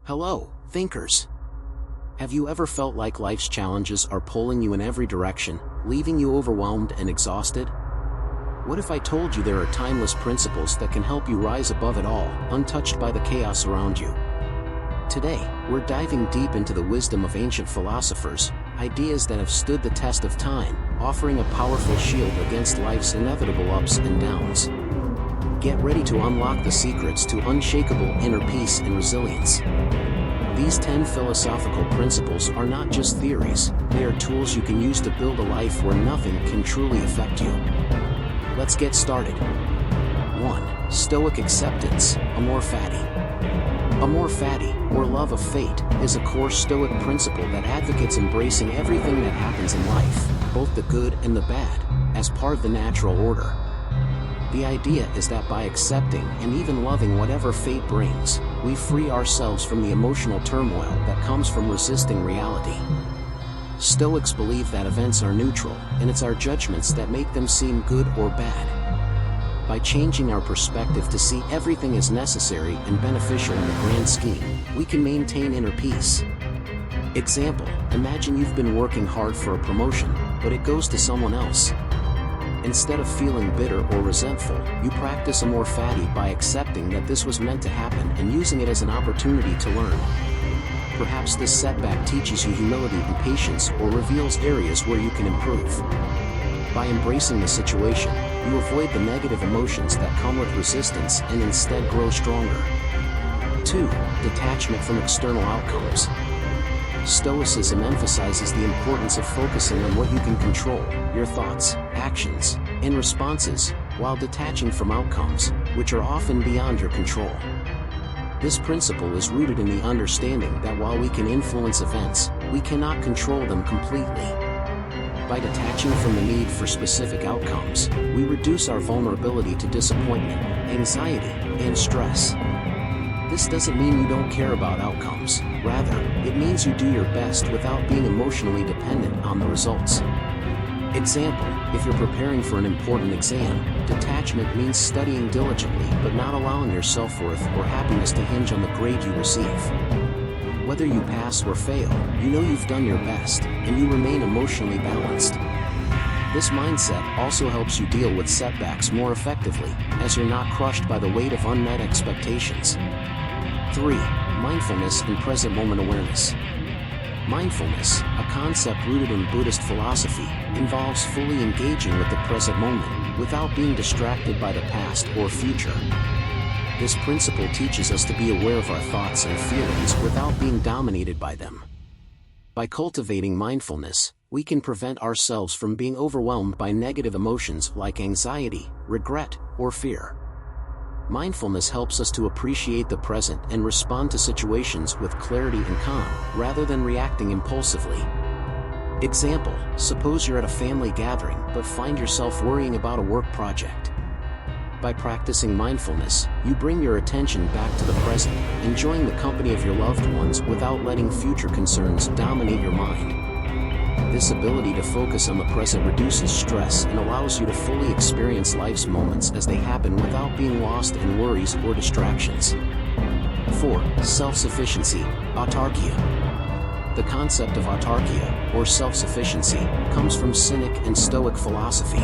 Hello, thinkers. Have you ever felt like life's challenges are pulling you in every direction, leaving you overwhelmed and exhausted? What if I told you there are timeless principles that can help you rise above it all, untouched by the chaos around you? Today, we're diving deep into the wisdom of ancient philosophers, ideas that have stood the test of time, offering a powerful shield against life's inevitable ups and downs. Get ready to unlock the secrets to unshakable inner peace and resilience. These 10 philosophical principles are not just theories, they are tools you can use to build a life where nothing can truly affect you. Let's get started. 1. Stoic acceptance, amor fati. Amor fati, or love of fate, is a core Stoic principle that advocates embracing everything that happens in life, both the good and the bad, as part of the natural order. The idea is that by accepting and even loving whatever fate brings, we free ourselves from the emotional turmoil that comes from resisting reality. Stoics believe that events are neutral, and it's our judgments that make them seem good or bad. By changing our perspective to see everything as necessary and beneficial in the grand scheme, we can maintain inner peace. Example, imagine you've been working hard for a promotion, but it goes to someone else. Instead of feeling bitter or resentful, you practice amor fati by accepting that this was meant to happen and using it as an opportunity to learn. Perhaps this setback teaches you humility and patience or reveals areas where you can improve. By embracing the situation, you avoid the negative emotions that come with resistance and instead grow stronger. 2. Detachment from external outcomes. Stoicism emphasizes the importance of focusing on what you can control, your thoughts, actions, and responses, while detaching from outcomes, which are often beyond your control. This principle is rooted in the understanding that while we can influence events, we cannot control them completely. By detaching from the need for specific outcomes, we reduce our vulnerability to disappointment, anxiety, and stress. This doesn't mean you don't care about outcomes. Rather, it means you do your best without being emotionally dependent on the results. Example, if you're preparing for an important exam, detachment means studying diligently but not allowing your self-worth or happiness to hinge on the grade you receive. Whether you pass or fail, you know you've done your best, and you remain emotionally balanced. This mindset also helps you deal with setbacks more effectively, as you're not crushed by the weight of unmet expectations. 3. Mindfulness and present moment awareness. Mindfulness, a concept rooted in Buddhist philosophy, involves fully engaging with the present moment, without being distracted by the past or future. This principle teaches us to be aware of our thoughts and feelings without being dominated by them. By cultivating mindfulness, we can prevent ourselves from being overwhelmed by negative emotions like anxiety, regret, or fear. Mindfulness helps us to appreciate the present and respond to situations with clarity and calm, rather than reacting impulsively. Example, suppose you're at a family gathering but find yourself worrying about a work project. By practicing mindfulness, you bring your attention back to the present, enjoying the company of your loved ones without letting future concerns dominate your mind. This ability to focus on the present reduces stress and allows you to fully experience life's moments as they happen without being lost in worries or distractions. 4. Self-sufficiency, autarkia. The concept of autarkia, or self-sufficiency, comes from Cynic and Stoic philosophy.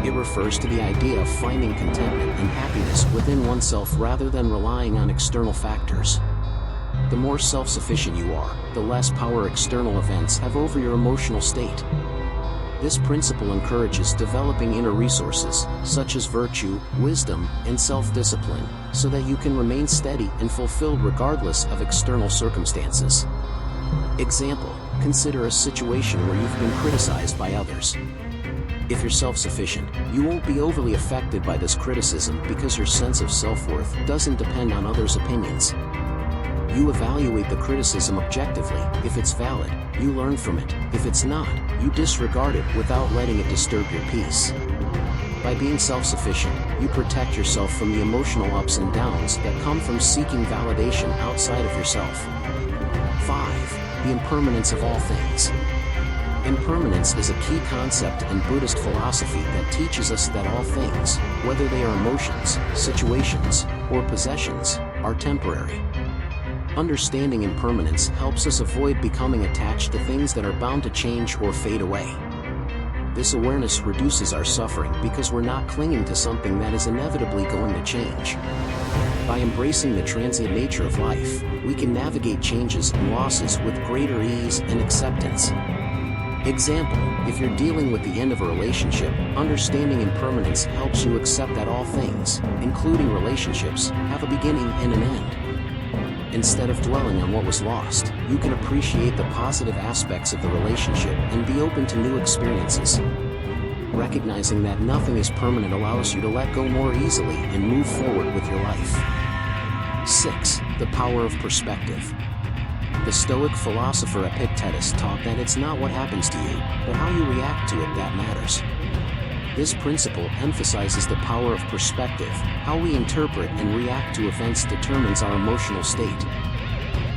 It refers to the idea of finding contentment and happiness within oneself rather than relying on external factors. The more self-sufficient you are, the less power external events have over your emotional state. This principle encourages developing inner resources, such as virtue, wisdom, and self-discipline, so that you can remain steady and fulfilled regardless of external circumstances. Example, consider a situation where you've been criticized by others. If you're self-sufficient, you won't be overly affected by this criticism because your sense of self-worth doesn't depend on others' opinions. You evaluate the criticism objectively. If it's valid, you learn from it. If it's not, you disregard it without letting it disturb your peace. By being self-sufficient, you protect yourself from the emotional ups and downs that come from seeking validation outside of yourself. 5. The impermanence of all things. Impermanence is a key concept in Buddhist philosophy that teaches us that all things, whether they are emotions, situations, or possessions, are temporary. Understanding impermanence helps us avoid becoming attached to things that are bound to change or fade away. This awareness reduces our suffering because we're not clinging to something that is inevitably going to change. By embracing the transient nature of life, we can navigate changes and losses with greater ease and acceptance. Example, if you're dealing with the end of a relationship, understanding impermanence helps you accept that all things, including relationships, have a beginning and an end. Instead of dwelling on what was lost, you can appreciate the positive aspects of the relationship and be open to new experiences. Recognizing that nothing is permanent allows you to let go more easily and move forward with your life. 6. The power of perspective. The Stoic philosopher Epictetus taught that it's not what happens to you, but how you react to it that matters. This principle emphasizes the power of perspective. How we interpret and react to events determines our emotional state.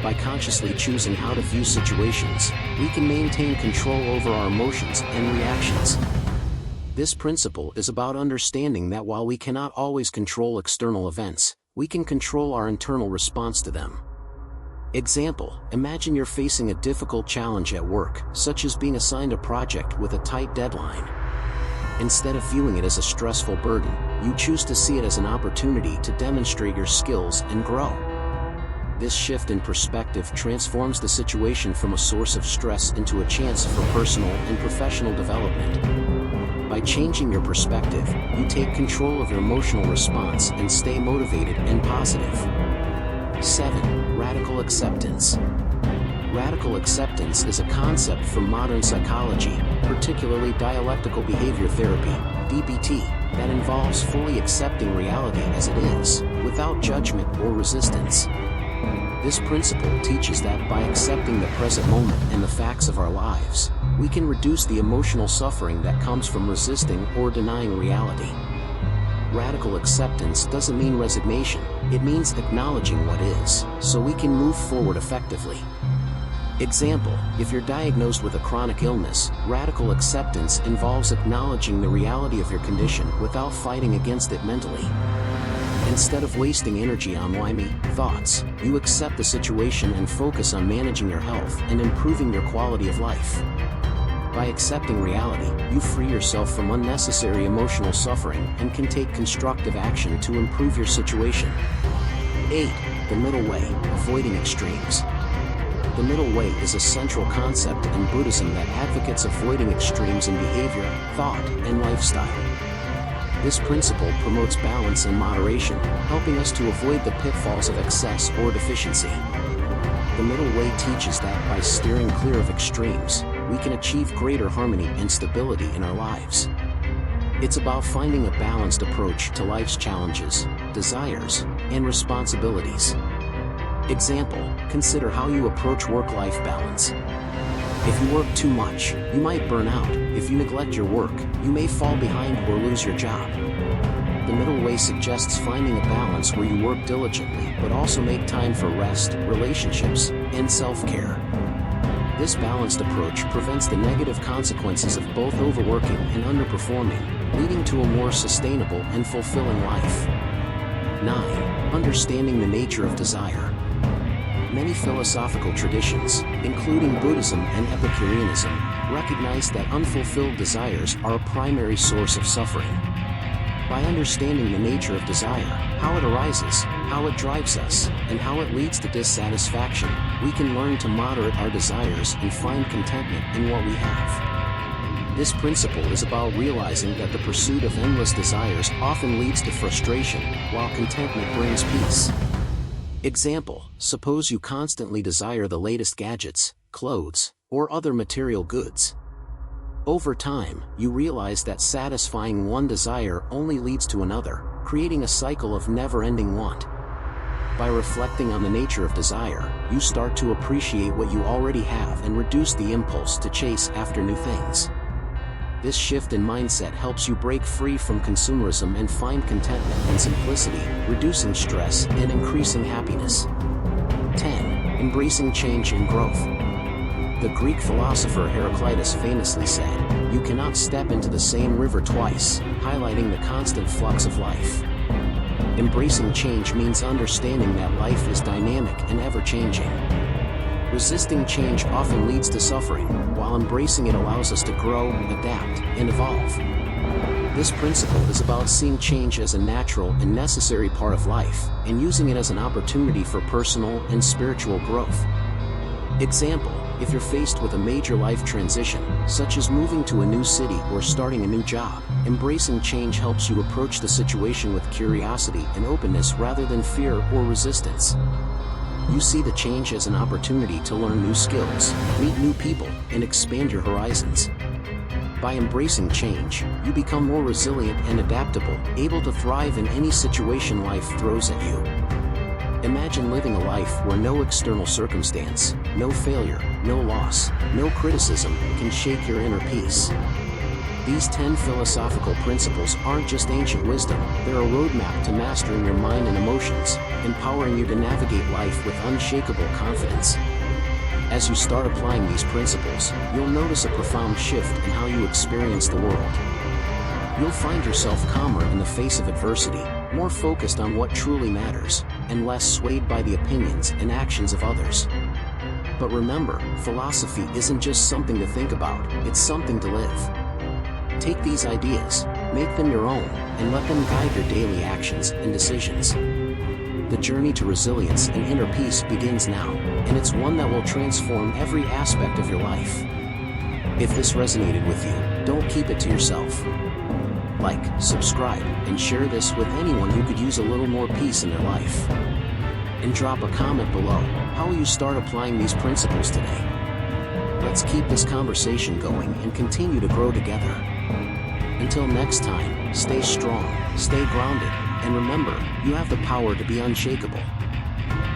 By consciously choosing how to view situations, we can maintain control over our emotions and reactions. This principle is about understanding that while we cannot always control external events, we can control our internal response to them. Example, imagine you're facing a difficult challenge at work, such as being assigned a project with a tight deadline. Instead of viewing it as a stressful burden, you choose to see it as an opportunity to demonstrate your skills and grow. This shift in perspective transforms the situation from a source of stress into a chance for personal and professional development. By changing your perspective, you take control of your emotional response and stay motivated and positive. 7. Radical acceptance. Radical acceptance is a concept from modern psychology, particularly dialectical behavior therapy, DBT, that involves fully accepting reality as it is, without judgment or resistance. This principle teaches that by accepting the present moment and the facts of our lives, we can reduce the emotional suffering that comes from resisting or denying reality. Radical acceptance doesn't mean resignation, it means acknowledging what is, so we can move forward effectively. Example, if you're diagnosed with a chronic illness, radical acceptance involves acknowledging the reality of your condition without fighting against it mentally. Instead of wasting energy on why me thoughts, you accept the situation and focus on managing your health and improving your quality of life. By accepting reality, you free yourself from unnecessary emotional suffering and can take constructive action to improve your situation. 8. The middle way, avoiding extremes. The middle way is a central concept in Buddhism that advocates avoiding extremes in behavior, thought, and lifestyle. This principle promotes balance and moderation, helping us to avoid the pitfalls of excess or deficiency. The middle way teaches that by steering clear of extremes, we can achieve greater harmony and stability in our lives. It's about finding a balanced approach to life's challenges, desires, and responsibilities. Example, consider how you approach work-life balance. If you work too much, you might burn out. If you neglect your work, you may fall behind or lose your job. The middle way suggests finding a balance where you work diligently but also make time for rest, relationships, and self-care. This balanced approach prevents the negative consequences of both overworking and underperforming, leading to a more sustainable and fulfilling life. 9. Understanding the nature of desire. Many philosophical traditions, including Buddhism and Epicureanism, recognize that unfulfilled desires are a primary source of suffering. By understanding the nature of desire, how it arises, how it drives us, and how it leads to dissatisfaction, we can learn to moderate our desires and find contentment in what we have. This principle is about realizing that the pursuit of endless desires often leads to frustration, while contentment brings peace. Example, suppose you constantly desire the latest gadgets, clothes, or other material goods. Over time, you realize that satisfying one desire only leads to another, creating a cycle of never-ending want. By reflecting on the nature of desire, you start to appreciate what you already have and reduce the impulse to chase after new things. This shift in mindset helps you break free from consumerism and find contentment and simplicity, reducing stress and increasing happiness. 10. Embracing change and growth. The Greek philosopher Heraclitus famously said, "You cannot step into the same river twice," highlighting the constant flux of life. Embracing change means understanding that life is dynamic and ever-changing. Resisting change often leads to suffering, while embracing it allows us to grow, adapt, and evolve. This principle is about seeing change as a natural and necessary part of life, and using it as an opportunity for personal and spiritual growth. Example: if you're faced with a major life transition, such as moving to a new city or starting a new job, embracing change helps you approach the situation with curiosity and openness rather than fear or resistance. You see the change as an opportunity to learn new skills, meet new people, and expand your horizons. By embracing change, you become more resilient and adaptable, able to thrive in any situation life throws at you. Imagine living a life where no external circumstance, no failure, no loss, no criticism can shake your inner peace. These 10 philosophical principles aren't just ancient wisdom, they're a roadmap to mastering your mind and emotions, empowering you to navigate life with unshakable confidence. As you start applying these principles, you'll notice a profound shift in how you experience the world. You'll find yourself calmer in the face of adversity, more focused on what truly matters, and less swayed by the opinions and actions of others. But remember, philosophy isn't just something to think about, it's something to live. Take these ideas, make them your own, and let them guide your daily actions and decisions. The journey to resilience and inner peace begins now, and it's one that will transform every aspect of your life. If this resonated with you, don't keep it to yourself. Like, subscribe, and share this with anyone who could use a little more peace in their life. And drop a comment below. How will you start applying these principles today? Let's keep this conversation going and continue to grow together. Until next time, stay strong, stay grounded, and remember, you have the power to be unshakable.